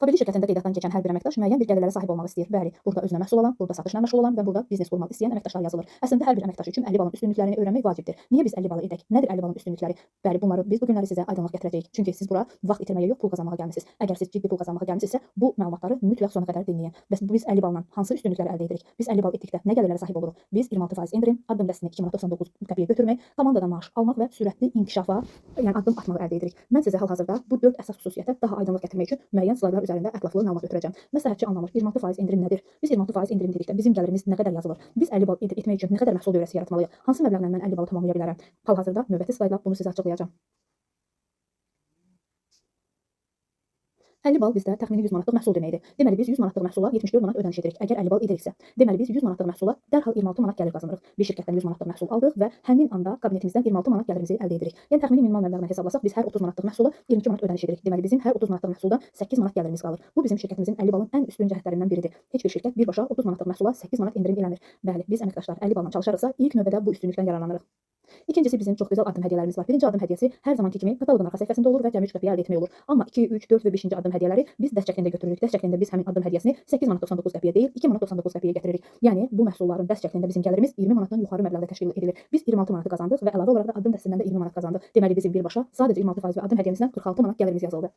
Kabeli şirkətində qeydiyyatdan keçən hər bir əməkdaş müəyyən bir gəlirlərə sahib olmaq istəyir. Bəli, burada özünə məsul olan, burada satışla məşğul olan və burada biznes qurmaq istəyən əməkdaşlar yazılır. Əslində hər bir əməkdaş üçün 50 balın üstünlüklərini öyrənmək vacibdir. Niyə biz 50 balı edək? Nədir 50 balın üstünlükləri? Bəli, bunları biz bu günləri sizə aydınlıq gətirəcəyik. Çünki siz bura vaxt itirməyə yox, pul qazanmağa gəlmisiniz. Əgər siz ciddi pul qazanmağa gəlmisinizsə, bu məlumatları mütləq sona qədər dinləyin. Bəs biz 50 balla hansı üstünlükləri əldə edirik? Biz 50 bal etdikdə nə gəlirlərə sahib oluruq? Biz 26% endirim, addım dəstəsini 2,99 qəpiyə götürmək, komandadan maaş almaq və sürətli inkişafa, yəni addım atmağı əldə edirik. Mən sizə hal-hazırda bu 4 əsas xüsusiyyətə daha aydınlıq gətirmək üçün müəyyən slaydlar üzərində ətraflı məlumat ötürəcəm. Məsləhətçi anlamır, 26% endirim nədir? Biz 26% endirim dedikdə bizim gəlirimiz nə qədər yazılır? Biz 50 bal etmək üçün nə qədər məhsul dövrəsi yaratmalıyıq? Hansı məbləğlə mən 50 balı tamamlaya bilərəm? Hal-hazırda növbəti slaydla bunu sizə açıqlayacağam. 50 bal bizdə təxmini 100 manatlıq məhsul deməkdir. Deməli biz 100 manatlıq məhsula 74 manat ödəniş edirik. Əgər 50 bal ediriksə, deməli biz 100 manatlıq məhsula dərhal 26 manat gəlir qazanırıq. Bir şirkətdən 100 manatlıq məhsul aldıq və həmin anda kabinetimizdən 26 manat gəlirimizi əldə edirik. Yəni təxmini minimal məbləğlə hesablasaq biz hər 30 manatlıq məhsula 22 manat ödəniş edirik. Deməli bizim hər 30 manatlıq məhsuldan 8 manat gəlirimiz qalır. Bu bizim şirkətimizin 50 balın ən üstün cəhətlərindən biridir. Heç bir şirkət birbaşa 30 manatlıq məhsula 8 manat endirim eləmir. Bəli, biz əməkdaşlar 50 balla çalışarıqsa ilk növbədə bu üstünlükdən yararlanırıq. İkincisi bizim çox gözəl addım hədiyyələrimiz var. Birinci addım hədiyyəsi hər zamanki kimi kataloqun arxa səhifəsində olur və cəmi 3 qəpiyə əldə etmək olur. Amma 2, 3, 4 və 5-ci addım hədiyyələri biz dəst şəklində götürürük. Dəst şəklində biz həmin addım hədiyyəsini 8 manat 99 qəpiyə deyil, 2 manat 99 qəpiyə gətiririk. Yəni bu məhsulların dəst şəklində bizim gəlirimiz 20 manatdan yuxarı məbləğdə təşkil edilir. Biz 26 manatı qazandıq və əlavə olaraq da addım dəstindən də 20 manat qazandıq. Deməli bizim birbaşa sadəcə 26% və addım hədiyyəmizdən 46 manat gəlirimiz yazıldı.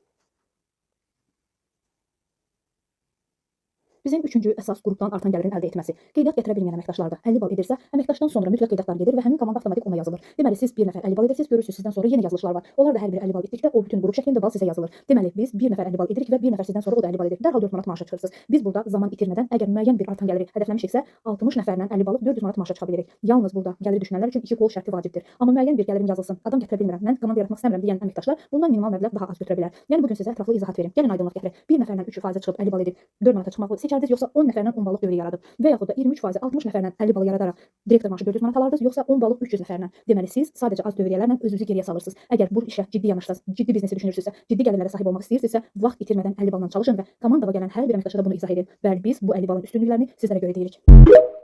Bizim üçüncü əsas qrupdan artan gəlirin əldə etməsi. Qeydiyyat gətirə bilməyən əməkdaşlardır. 50 bal edirsə, əməkdaşdan sonra mütləq qeydiyyatlar gedir və həmin komanda avtomatik ona yazılır. Deməli siz bir nəfər 50 bal edirsiniz, görürsüz sizdən sonra yeni yazılışlar var. Onlar da hər biri 50 bal etdikdə o bütün qrup şəklində bal sizə yazılır. Deməli biz bir nəfər 50 bal edirik və bir nəfər sizdən sonra o da 50 bal edir. Dərhal 4 manat maaşa çıxırsınız. Biz burada zaman itirmədən əgər müəyyən bir artan gəliri hədəfləmişiksə, 60 nəfərlə 50 balıq 400 manat maaşa çıxa bilirik. Yalnız burada gəliri düşünənlər üçün 2 qol şərti vacibdir. Amma müəyyən bir gəlirim yazılsın, adam gətirə bilmirəm, mən komanda yaratmaq istəmirəm deyən əməkdaşlar bundan minimal məbləğ daha az götürə bilər. Yəni bu gün sizə ətraflı izahat verim. Gəlin aydınlıq gətirək. Bir nəfərlə 3% çıxıb 50 bal edib 4 manata çıxmağı seçərdiniz, yoxsa 10 nəfərlə 10 balıq dövrə yaradıb və yaxud da 23% 60 nəfərlə 50 bal yaradaraq direktor maaşı 400 manat alardınız, yoxsa 10 balıq 300 nəfərlə. Deməli siz sadəcə az dövriyyələrlə özünüzü geriyə salırsınız. Əgər bu işə ciddi yanaşsınız, ciddi biznesi düşünürsünüzsə, ciddi gəlirlərə sahib olmaq istəyirsinizsə, vaxt itirmədən 50 balla çalışın və komandaya gələn hər bir əməkdaşa da bunu izah edin. Bəli, biz bu 50 balın üstünlüklərini sizlərə görə deyirik.